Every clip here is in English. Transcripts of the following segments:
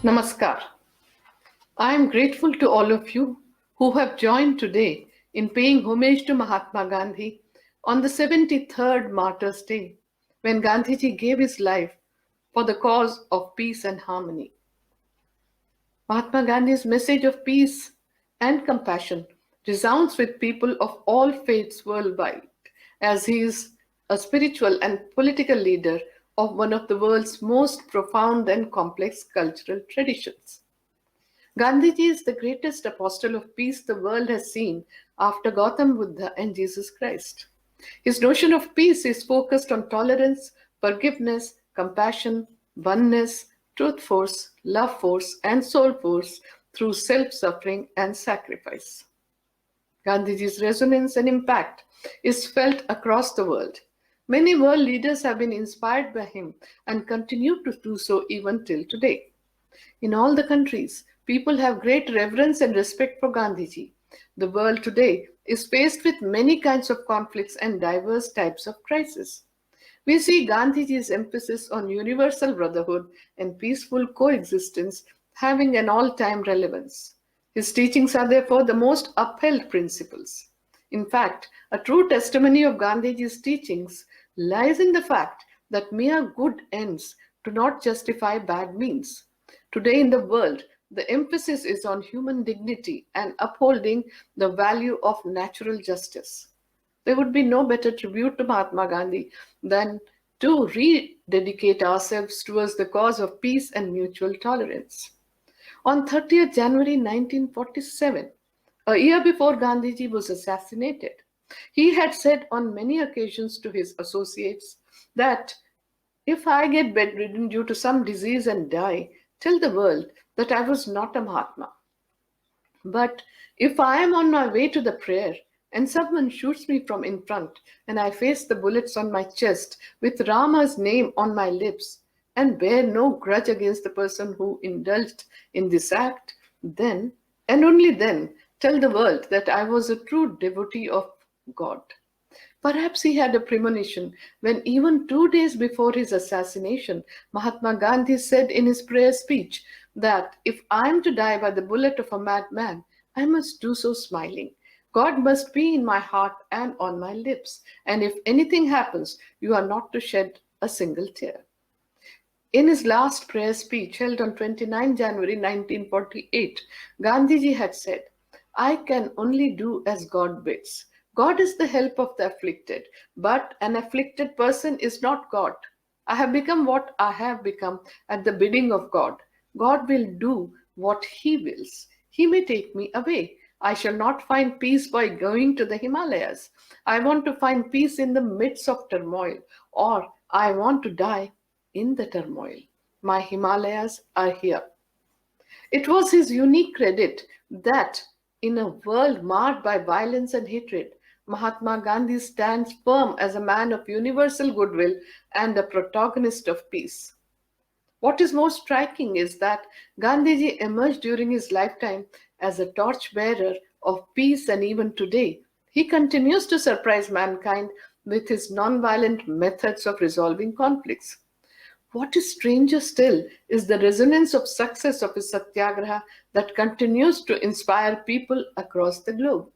Namaskar. I am grateful to all of you who have joined today in paying homage to Mahatma Gandhi on the 73rd Martyrs' Day, when Gandhiji gave his life for the cause of peace and harmony. Mahatma Gandhi's message of peace and compassion resounds with people of all faiths worldwide, as he is a spiritual and political leader of one of the world's most profound and complex cultural traditions. Gandhiji is the greatest apostle of peace the world has seen after Gautam Buddha and Jesus Christ. His notion of peace is focused on tolerance, forgiveness, compassion, oneness, truth force, love force, and soul force through self suffering and sacrifice. Gandhiji's resonance and impact is felt across the world. Many world leaders have been inspired by him and continue to do so even till today. In all the countries, people have great reverence and respect for Gandhiji. The world today is faced with many kinds of conflicts and diverse types of crises. We see Gandhiji's emphasis on universal brotherhood and peaceful coexistence having an all time relevance. His teachings are therefore the most upheld principles. In fact, a true testimony of Gandhiji's teachings lies in the fact that mere good ends do not justify bad means. Today in the world, the emphasis is on human dignity and upholding the value of natural justice. There would be no better tribute to Mahatma Gandhi than to rededicate ourselves towards the cause of peace and mutual tolerance. On 30th January 1947, a year before Gandhiji was assassinated, he had said on many occasions to his associates that if I get bedridden due to some disease and die, tell the world that I was not a Mahatma. But if I am on my way to the prayer and someone shoots me from in front and I face the bullets on my chest with Rama's name on my lips and bear no grudge against the person who indulged in this act, then and only then tell the world that I was a true devotee of God. Perhaps he had a premonition when, even 2 days before his assassination, Mahatma Gandhi said in his prayer speech that if I am to die by the bullet of a madman, I must do so smiling. God must be in my heart and on my lips, and if anything happens, you are not to shed a single tear. In his last prayer speech held on 29 January 1948, Gandhiji had said, I can only do as God bids. God is the help of the afflicted, but an afflicted person is not God. I have become what I have become at the bidding of God. God will do what He wills. He may take me away. I shall not find peace by going to the Himalayas. I want to find peace in the midst of turmoil, or I want to die in the turmoil. My Himalayas are here. It was his unique credit that, in a world marred by violence and hatred, Mahatma Gandhi stands firm as a man of universal goodwill and a protagonist of peace. What is most striking is that Gandhiji emerged during his lifetime as a torchbearer of peace, and even today, he continues to surprise mankind with his non-violent methods of resolving conflicts. What is stranger still is the resonance of success of his satyagraha that continues to inspire people across the globe.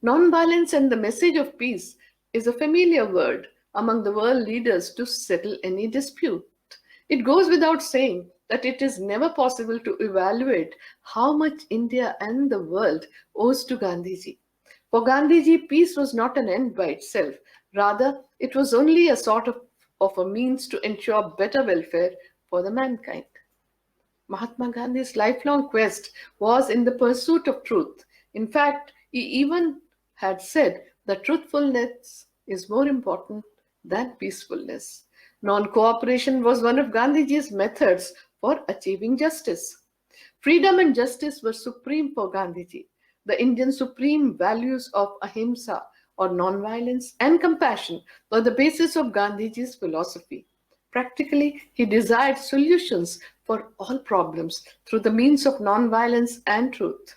Nonviolence and the message of peace is a familiar word among the world leaders to settle any dispute. It goes without saying that it is never possible to evaluate how much India and the world owes to Gandhiji. For Gandhiji, peace was not an end by itself. Rather, it was only a sort of a means to ensure better welfare for the mankind. Mahatma Gandhi's lifelong quest was in the pursuit of truth. In fact, he even had said that truthfulness is more important than peacefulness. Non cooperation was one of Gandhiji's methods for achieving justice. Freedom and justice were supreme for Gandhiji. The Indian supreme values of ahimsa or nonviolence and compassion were the basis of Gandhiji's philosophy. Practically, he desired solutions for all problems through the means of nonviolence and truth.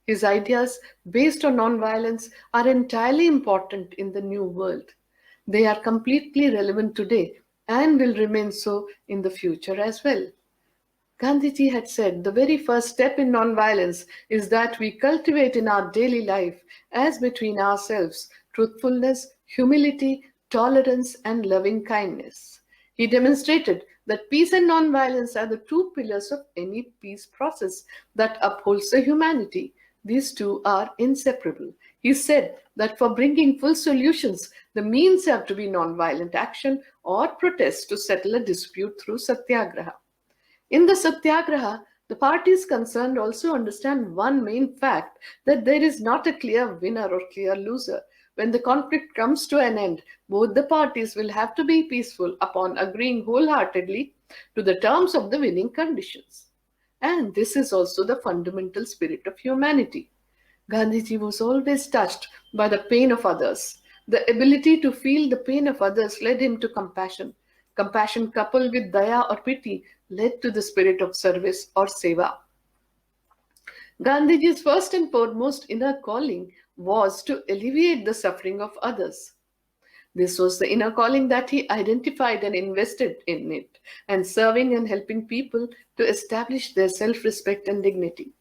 His ideas based on nonviolence are entirely important in the new world. They are completely relevant today and will remain so in the future as well. Gandhiji had said the very first step in nonviolence is that we cultivate in our daily life, as between ourselves, truthfulness, humility, tolerance, and loving kindness. He demonstrated that peace and nonviolence are the two pillars of any peace process that upholds the humanity. These two are inseparable. He said that for bringing full solutions, the means have to be nonviolent action or protest to settle a dispute through satyagraha. In the Satyagraha, the parties concerned also understand one main fact, that there is not a clear winner or clear loser. When the conflict comes to an end, both the parties will have to be peaceful upon agreeing wholeheartedly to the terms of the winning conditions. And this is also the fundamental spirit of humanity. Gandhiji was always touched by the pain of others. The ability to feel the pain of others led him to compassion. Compassion coupled with daya or pity led to the spirit of service or seva. Gandhiji's first and foremost inner calling was to alleviate the suffering of others. This was the inner calling that he identified and invested in it, and serving and helping people to establish their self respect and dignity.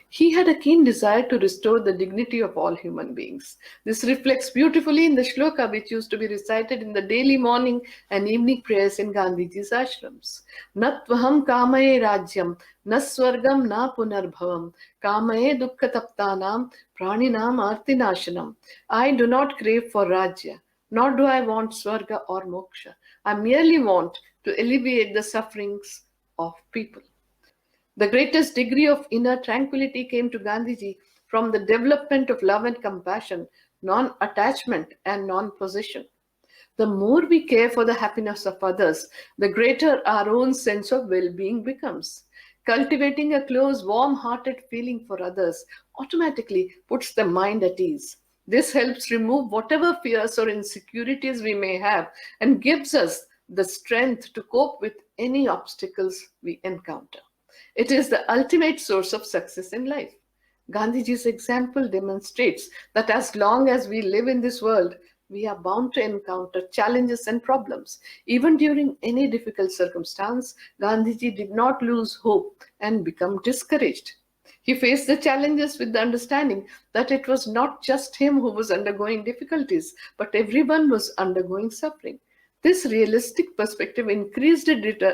He had a keen desire to restore the dignity of all human beings. This reflects beautifully in the shloka which used to be recited in the daily morning and evening prayers in Gandhiji's ashrams. Natvaham kamaye rajyam, na swargam na punarbhavam, kamaye dukkataptanam, praninam artinashanam. I do not crave for rajya, nor do I want swarga or moksha. I merely want to alleviate the sufferings of people. The greatest degree of inner tranquility came to Gandhiji from the development of love and compassion, non attachment, and non possession. The more we care for the happiness of others, the greater our own sense of well being becomes. Cultivating a close, warm hearted feeling for others automatically puts the mind at ease. This helps remove whatever fears or insecurities we may have and gives us the strength to cope with any obstacles we encounter. It is the ultimate source of success in life. Gandhiji's example demonstrates that as long as we live in this world, we are bound to encounter challenges and problems. Even during any difficult circumstance, Gandhiji did not lose hope and become discouraged. He faced the challenges with the understanding that it was not just him who was undergoing difficulties, but everyone was undergoing suffering. This realistic perspective increased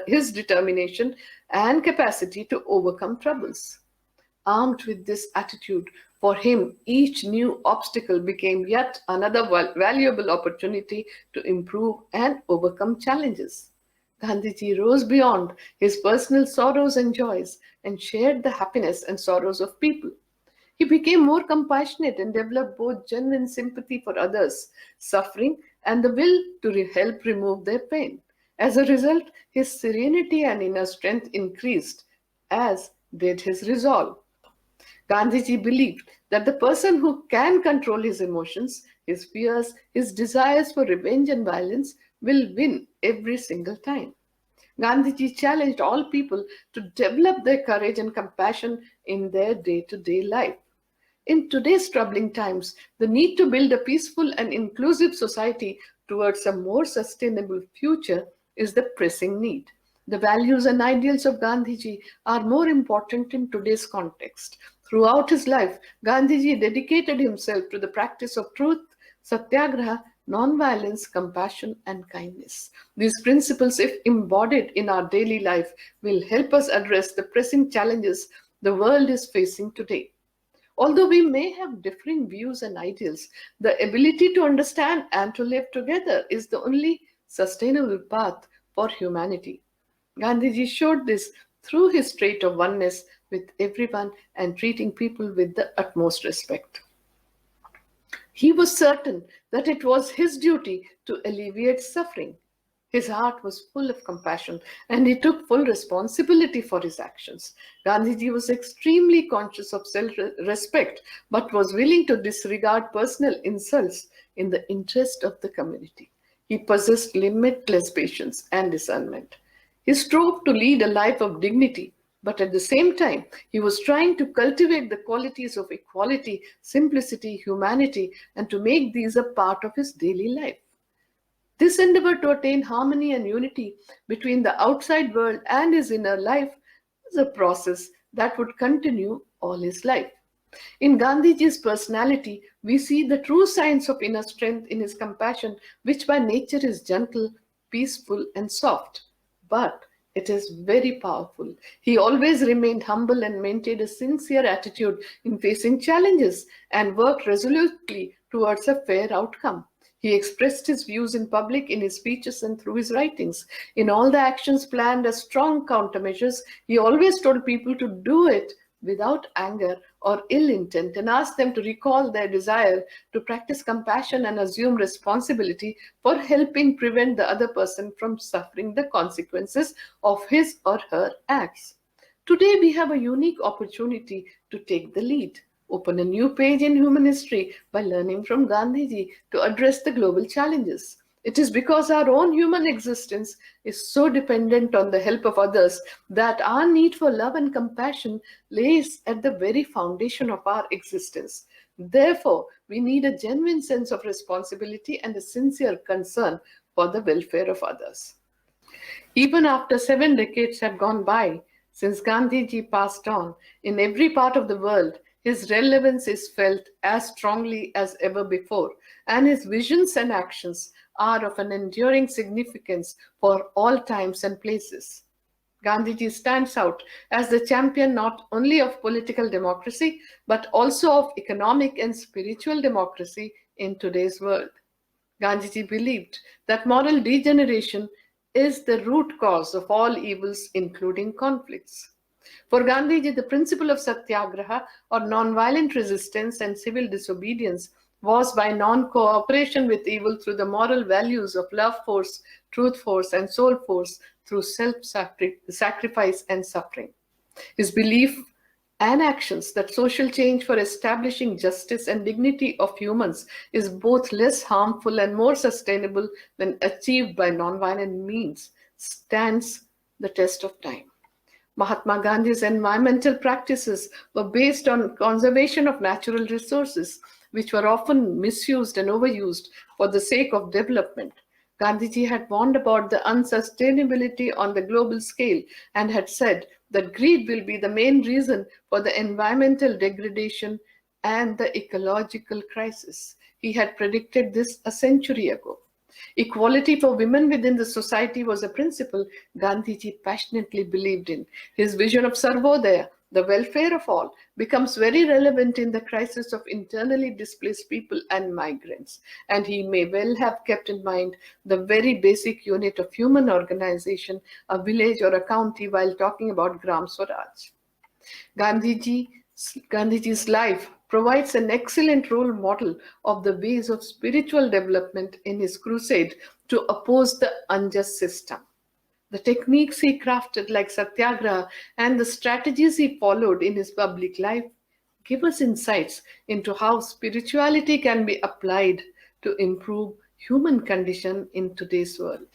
his determination and capacity to overcome troubles. Armed with this attitude, for him, each new obstacle became yet another valuable opportunity to improve and overcome challenges. Gandhiji rose beyond his personal sorrows and joys and shared the happiness and sorrows of people. He became more compassionate and developed both genuine sympathy for others' suffering and the will to help remove their pain. As a result, his serenity and inner strength increased, as did his resolve. Gandhiji believed that the person who can control his emotions, his fears, his desires for revenge and violence will win every single time. Gandhiji challenged all people to develop their courage and compassion in their day to day life. In today's troubling times, the need to build a peaceful and inclusive society towards a more sustainable future is the pressing need. The values and ideals of Gandhiji are more important in today's context. Throughout his life, Gandhiji dedicated himself to the practice of truth, satyagraha, non-violence, compassion, and kindness. These principles, if embodied in our daily life, will help us address the pressing challenges the world is facing today. Although we may have differing views and ideals, the ability to understand and to live together is the only sustainable path for humanity. Gandhiji showed this through his trait of oneness with everyone and treating people with the utmost respect. He was certain that it was his duty to alleviate suffering. His heart was full of compassion and he took full responsibility for his actions. Gandhiji was extremely conscious of self respect but was willing to disregard personal insults in the interest of the community. He possessed limitless patience and discernment. He strove to lead a life of dignity, but at the same time, he was trying to cultivate the qualities of equality, simplicity, humanity, and to make these a part of his daily life. This endeavor to attain harmony and unity between the outside world and his inner life was a process that would continue all his life. In Gandhiji's personality, we see the true signs of inner strength in his compassion, which by nature is gentle, peaceful, and soft. But it is very powerful. He always remained humble and maintained a sincere attitude in facing challenges and worked resolutely towards a fair outcome. He expressed his views in public, in his speeches, and through his writings. In all the actions planned as strong countermeasures, he always told people to do it without anger or ill intent and asked them to recall their desire to practice compassion and assume responsibility for helping prevent the other person from suffering the consequences of his or her acts. Today, we have a unique opportunity to take the lead, open a new page in human history by learning from Gandhiji to address the global challenges. It is because our own human existence is so dependent on the help of others that our need for love and compassion lays at the very foundation of our existence. Therefore, we need a genuine sense of responsibility and a sincere concern for the welfare of others. Even after 7 decades have gone by since Gandhiji passed on, in every part of the world, his relevance is felt as strongly as ever before, and his visions and actions are of an enduring significance for all times and places. Gandhiji stands out as the champion not only of political democracy but also of economic and spiritual democracy in today's world. Gandhiji believed that moral degeneration is the root cause of all evils, including conflicts. For Gandhiji, the principle of satyagraha, or non-violent resistance and civil disobedience, was by non-cooperation with evil through the moral values of love force, truth force, and soul force through self-sacrifice and suffering. His belief and actions that social change for establishing justice and dignity of humans is both less harmful and more sustainable when achieved by nonviolent means stands the test of time. Mahatma Gandhi's environmental practices were based on conservation of natural resources, which were often misused and overused for the sake of development. Gandhiji had warned about the unsustainability on the global scale and had said that greed will be the main reason for the environmental degradation and the ecological crisis. He had predicted this a century ago. Equality for women within the society was a principle Gandhiji passionately believed in. His vision of Sarvodaya, the welfare of all, becomes very relevant in the crisis of internally displaced people and migrants. And he may well have kept in mind the very basic unit of human organization, a village or a county, while talking about Gram Swaraj. Gandhiji, Gandhiji's life provides an excellent role model of the ways of spiritual development in his crusade to oppose the unjust system. The techniques he crafted, like Satyagraha, and the strategies he followed in his public life give us insights into how spirituality can be applied to improve human condition in today's world.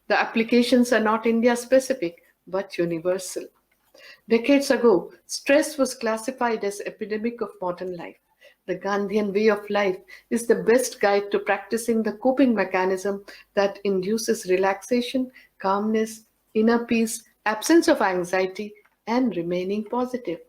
The applications are not India specific but universal. Decades ago, stress was classified as epidemic of modern life. The Gandhian way of life is the best guide to practicing the coping mechanism that induces relaxation, calmness, inner peace, absence of anxiety, and remaining positive.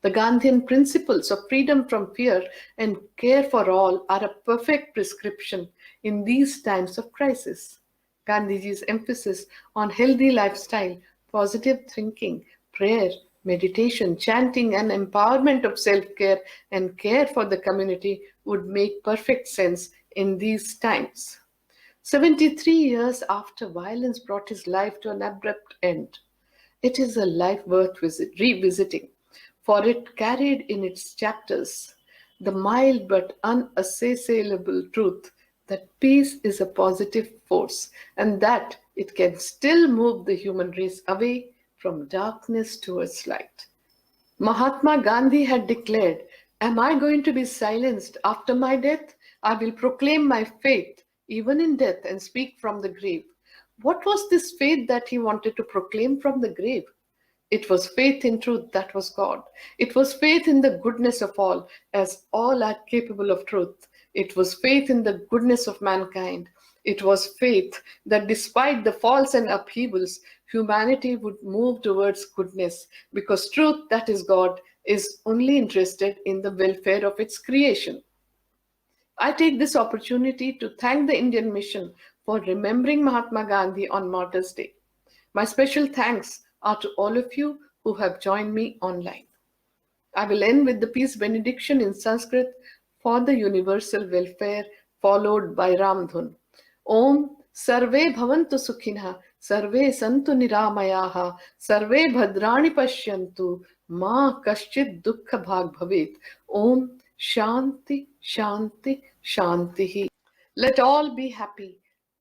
The Gandhian principles of freedom from fear and care for all are a perfect prescription in these times of crisis. Gandhiji's emphasis on healthy lifestyle, positive thinking, prayer, meditation, chanting, and empowerment of self-care and care for the community would make perfect sense in these times. 73 years after violence brought his life to an abrupt end, it is a life worth revisiting, for it carried in its chapters the mild but unassailable truth that peace is a positive force and that it can still move the human race away from darkness towards light. Mahatma Gandhi had declared, "Am I going to be silenced after my death? I will proclaim my faith even in death and speak from the grave." What was this faith that he wanted to proclaim from the grave? It was faith in truth that was God. It was faith in the goodness of all, as all are capable of truth. It was faith in the goodness of mankind. It was faith that despite the falls and upheavals, humanity would move towards goodness, because truth, that is God, is only interested in the welfare of its creation. I take this opportunity to thank the Indian Mission for remembering Mahatma Gandhi on Martyrs' Day. My special thanks are to all of you who have joined me online. I will end with the peace benediction in Sanskrit for the universal welfare, followed by Ramdhun. Om Sarve Bhavantu Sukhinah, Sarve Santu Niramayaha, Sarve Bhadrani Pashyantu, Ma Kaschid Dukkha Bhag Bhavet. Om Shanti, Shanti, Shanti. Let all be happy.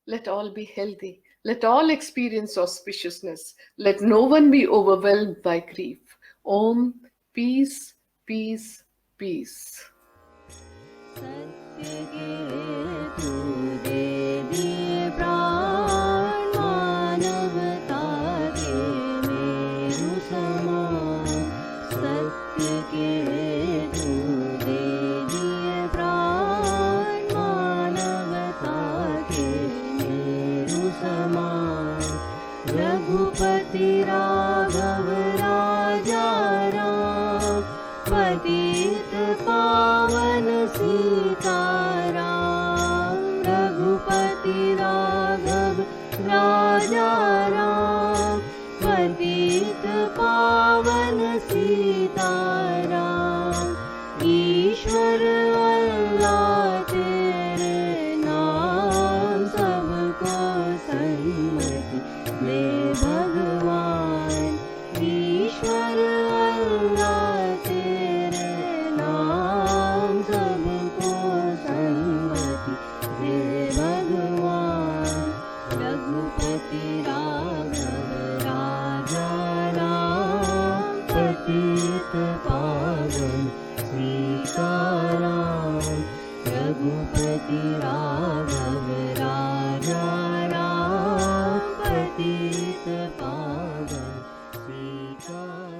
Let all be healthy. Let all experience auspiciousness. Let no one be overwhelmed by grief. Om, peace, peace, peace. सत्य के तू दे दिए प्राण मानवता के मेरु समान सत्य के तू दे दिए प्राण मानवता के मेरु समान रघुपति राघव राजा राम पतित पावन सीताराम रघुपति राघव राजा राम पतित पावन सीताराम ईश्वर अल्लाह तेरे नाम सबको सन्मति दे भगवान ईश्वर अल्लाह तेरे नाम सबको सन्मति दे भगवान रघुपति राघव राजा राम पतित पावन सीताराम रघुपति राघव राजा राम पतित पावन सीताराम